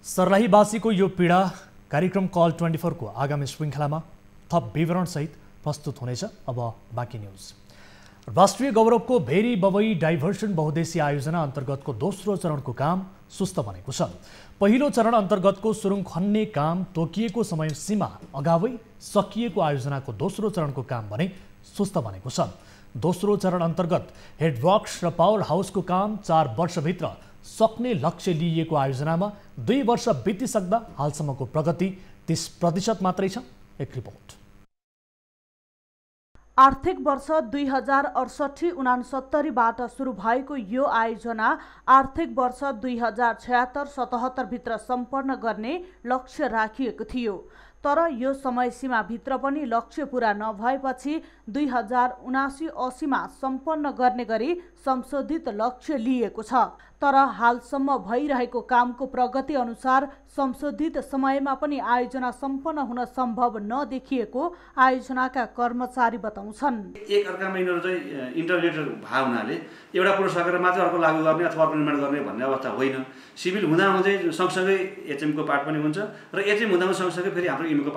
सर्लाहीवासीको यो पीडा कार्यक्रम कल 24 को आगामी श्रृङ्खलामा थप विवरणसहित प्रस्तुत हुनेछ। अब बाँकी न्यूज। राष्ट्रिय गौरवको भेरी बबई डाइभर्सन बहुद्देशीय आयोजना अन्तर्गतको दोस्रो चरणको काम सुस्त बनेको छ। पहिलो चरण अन्तर्गतको सुरुङ खन्ने काम तोकिएको समय सीमा अगावै सकिएको आयोजनाको दोस्रो चरणको काम भने सुस्त बनेको छ। दोस्रो चरण अन्तर्गत हेडवर्क्स र पावर हाउसको काम 4 वर्षभित्र सक्ने लक्ष्य लिइएको आयोजनामा 2 वर्ष बितिसक्दा हालसम्मको प्रगति 30% मात्रै छ। एक रिपोर्ट। आर्थिक वर्ष 2068-69 बाट सुरु भएको यो आयोजना आर्थिक वर्ष 2076-77 भित्र सम्पन्न गर्ने लक्ष्य राखिएको थियो। तर यो समय सीमा भित्र पनि लक्ष्य पूरा नभएपछि 2079-80 मा सम्पन्न गर्ने गरी संशोधित लक्ष्य लिएको छ। तर हालसम्म भइरहेको कामको प्रगति अनुसार संशोधित समयमा पनि आयोजना सम्पन्न हुन सम्भव नदेखिएको आयोजनाका कर्मचारी बताउँछन्। एक अर्कामा यिनीहरू चाहिँ इन्टरलेटेड भए हुनाले एउटा पुरो सकेर मात्रै अर्को लागू गर्ने अथवा अर्को निर्माण गर्ने भन्ने अवस्था होइन। सिभिल हुँदाहुँदै सँगसँगै एचएमको पार्ट पनि हुन्छ र एचएम हुँदाहुँदै सँगसँगै फेरि हाम्रो एमको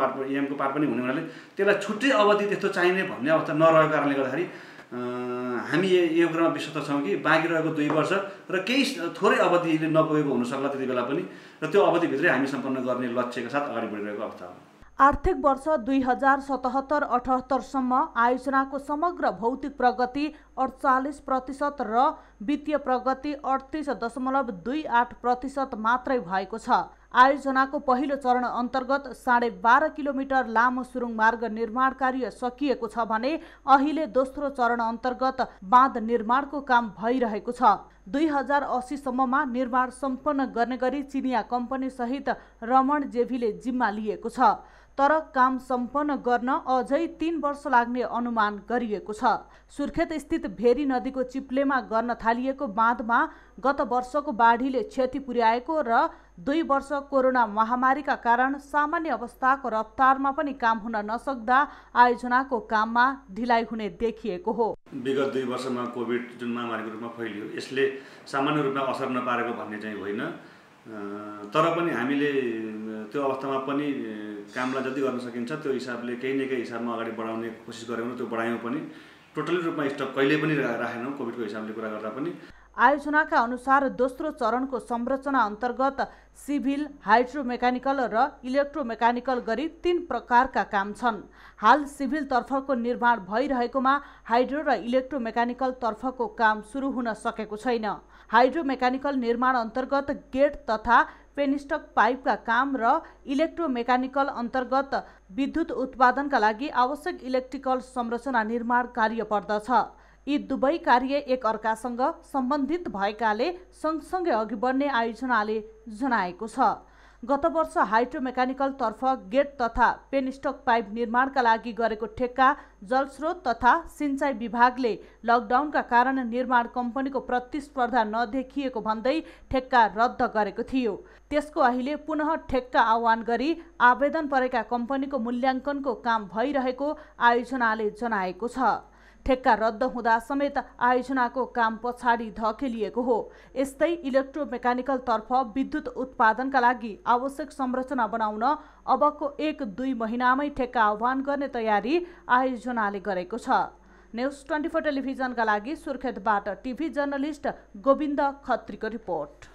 पार्ट पनि हुने हुनाले त्यसलाई छुट्टै अवधि त्यस्तो चाहिने भन्ने अवस्था नरहेको कारणले गर्दाखेरि हामी यो कुरामा विश्वस्त छौँ कि बाँकी रहेको 2 वर्ष र केही थोरै अवधिले नपुगेको हुनसक्ला त्यति बेला पनि, र त्यो अवधिभित्रै हामी सम्पन्न गर्ने लक्ष्यका साथ अगाडि बढिरहेको अवस्था हो। आर्थिक वर्ष 2077-78 सम्म आयोजनाको समग्र भौतिक प्रगति 48% र वित्तीय प्रगति 38.28% मात्रै भएको छ। आयोजनाको पहिलो चरण अन्तर्गत 12.5 किलोमिटर लामो सुरुङ मार्ग निर्माण कार्य सकिएको छ भने अहिले दोस्रो चरण अन्तर्गत बाँध निर्माणको काम भइरहेको छ। 2080 सम्ममा निर्माण सम्पन्न गर्ने गरी चिनिया कम्पनी सहित रमण जेभीले जिम्मा लिएको छ। तर काम सम्पन्न गर्न अझै 3 वर्ष लाग्ने अनुमान गरिएको छ। सुर्खेत स्थित भेरी नदीको चिप्लेमा गर्न थालिएको बाँधमा गत वर्षको बाढीले क्षति पुर्याएको र 2 वर्ष कोरोना महामारीका कारण सामान्य अवस्थाको रफ्तारमा पनि काम हुन नसक्दा आयोजनाको काममा ढिलाइ हुने देखिएको हो। विगत 2 वर्षमा कोभिड जुन महामारीको रूपमा फैलियो, यसले सामान्य रूपमा असर नपारेको भन्ने चाहिँ होइन। तर पनि हामीले त्यो अवस्थामा पनि कामलाई जति गर्न सकिन्छ त्यो हिसाबले केही न केही हिसाबमा अगाडि बढाउने कोसिस गऱ्यौँ, त्यो बढायौँ पनि। टोटली रूपमा स्टप कहिले पनि राखेनौँ कोभिडको हिसाबले कुरा गर्दा पनि। आयोजनाका अनुसार दोस्रो चरणको संरचना अन्तर्गत सिभिल, हाइड्रोमेकानिकल र इलेक्ट्रोमेकानिकल गरी 3 प्रकारका काम छन्। हाल सिभिल तर्फको निर्माण भइरहेकोमा हाइड्रो र इलेक्ट्रोमेकानिकल तर्फको काम सुरु हुन सकेको छैन। हाइड्रोमेकानिकल निर्माण अन्तर्गत गेट तथा पेनिस्टक पाइपका काम र इलेक्ट्रोमेकानिकल अन्तर्गत विद्युत उत्पादनका लागि आवश्यक इलेक्ट्रिकल संरचना निर्माण कार्य पर्दछ। यी दुवै कार्य एक अर्कासँग सम्बन्धित भएकाले सँगसँगै अघि बढ्ने आयोजनाले जनाएको छ। गत वर्ष हाइड्रोमेकानिकल तर्फ गेट तथा पेनिस्टक पाइप निर्माणका लागि गरेको ठेक्का जलस्रोत तथा सिंचाई विभागले लकडाउनका कारण निर्माण कम्पनीको प्रतिस्पर्धा नदेखिएको भन्दै ठेक्का रद्द गरेको थियो। त्यसको अहिले पुनः ठेक्का आह्वान गरी आवेदन परेका कम्पनीको मूल्याङ्कनको काम भइरहेको आयोजनाले जनाएको छ। ठेक्का रद्द हुँदा समेत आयोजनाको काम पछाडि धकेलिएको हो। यस्तै इलेक्ट्रोमेकानिकल तर्फ विद्युत उत्पादनका लागि आवश्यक संरचना बनाउन अबको 1-2 महिनामै ठेक्का आह्वान गर्ने तयारी आयोजनाले गरेको छ। न्युज 24 टेलिभिजनका लागि सुर्खेतबाट टिभी जर्नलिस्ट गोविन्द खत्रीको रिपोर्ट।